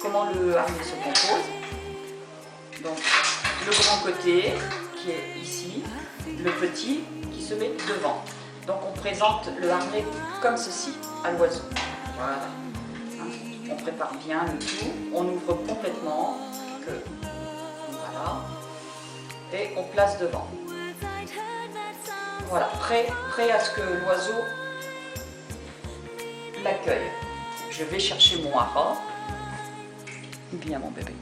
comment le harnais se compose. Donc le grand côté qui est ici, le petit qui se met devant. Donc on présente le harnais comme ceci à l'oiseau. Voilà. On prépare bien le tout, on ouvre complètement, voilà, et on place devant. Voilà, prêt à ce que l'oiseau l'accueille. Je vais chercher mon hara. Viens mon bébé.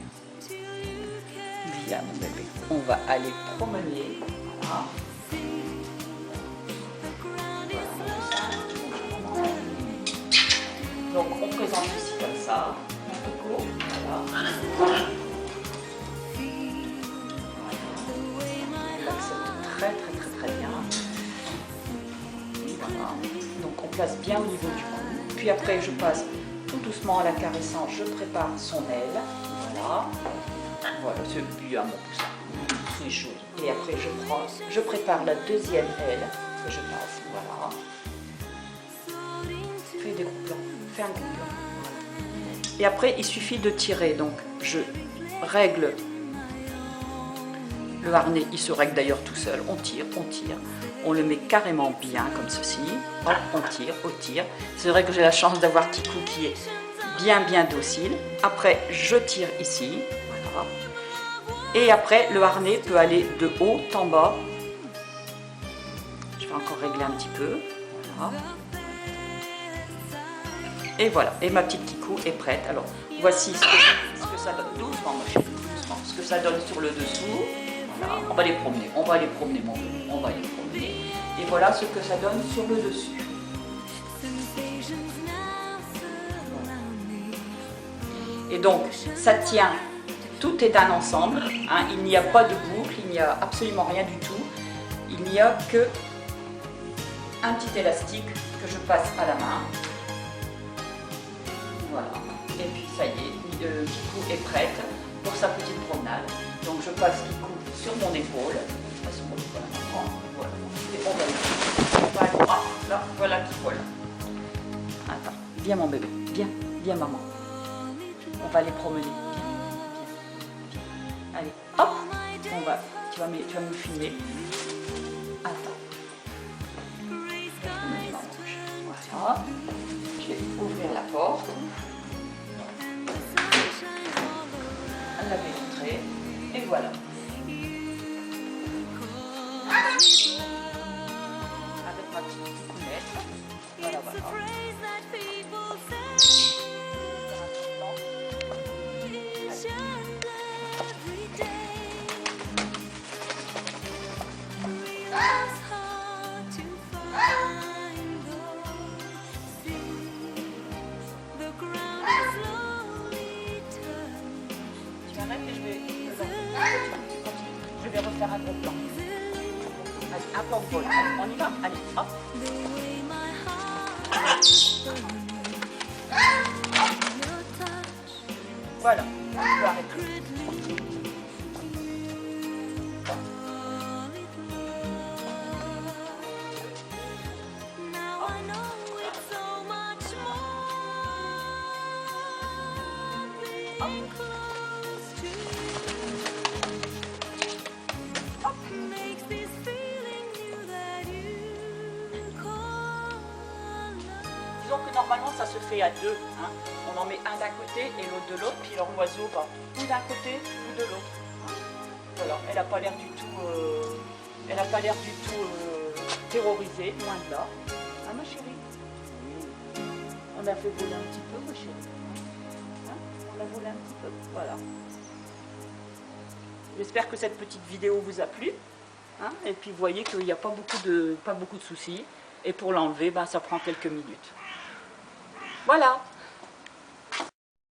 Viens mon bébé. On va aller promener. Voilà. Donc on présente ici comme ça. Voilà. Il accepte très bien. Voilà. Donc on place bien au niveau du cou. Puis après je passe tout doucement à la caressant, je prépare son aile. Voilà. Voilà, c'est bien mon poussin. C'est chaud. Et après je prépare la deuxième aile que je passe. Voilà. Fais des gros plans. Fais un gros plan. Et après il suffit de tirer. Donc je règle le harnais, il se règle d'ailleurs tout seul. On tire. On le met carrément bien comme ceci. Hop, on tire. C'est vrai que j'ai la chance d'avoir Kikou qui est bien docile. Après, je tire ici. Voilà. Et après, le harnais peut aller de haut en bas. Je vais encore régler un petit peu. Voilà. Et voilà. Et ma petite Kikou est prête. Alors, voici ce que ça donne. Doucement, ma chérie. Doucement. Ce que ça donne sur le dessous. Voilà. On va les promener, mon bébé. On va les promener. Et voilà ce que ça donne sur le dessus. Et donc, ça tient, tout est un ensemble, hein, il n'y a pas de boucle, il n'y a absolument rien du tout. Il n'y a que un petit élastique que je passe à la main. Voilà. Et puis ça y est, Kikou est prête pour sa petite promenade. Donc je passe Kikou sur mon épaule. Voilà. Et on va aller. Là, voilà Kikou là. Attends, viens mon bébé, viens maman. On va aller promener. Viens. Allez, hop, tu vas me filmer. Attends. Voilà. Je vais ouvrir la porte. Elle l'avait montré. Et voilà. Avec ma petite coulette. Voilà. Je vais refaire un gros plan. Allez, un plan de vol. On y va? Allez, hop. Voilà, on peut arrêter. Disons que normalement ça se fait à deux. Hein. On en met un d'un côté et l'autre de l'autre, puis leur oiseau va ou d'un côté ou de l'autre. Hein. Voilà, elle n'a pas l'air du tout, terrorisée, loin de là. Ah ma chérie, on l'a fait voler un petit peu, ma chérie. Hein, on l'a volé un petit peu, voilà. J'espère que cette petite vidéo vous a plu. Hein, et puis vous voyez qu'il n'y a pas beaucoup de soucis. Et pour l'enlever, ben, ça prend quelques minutes. Voilà.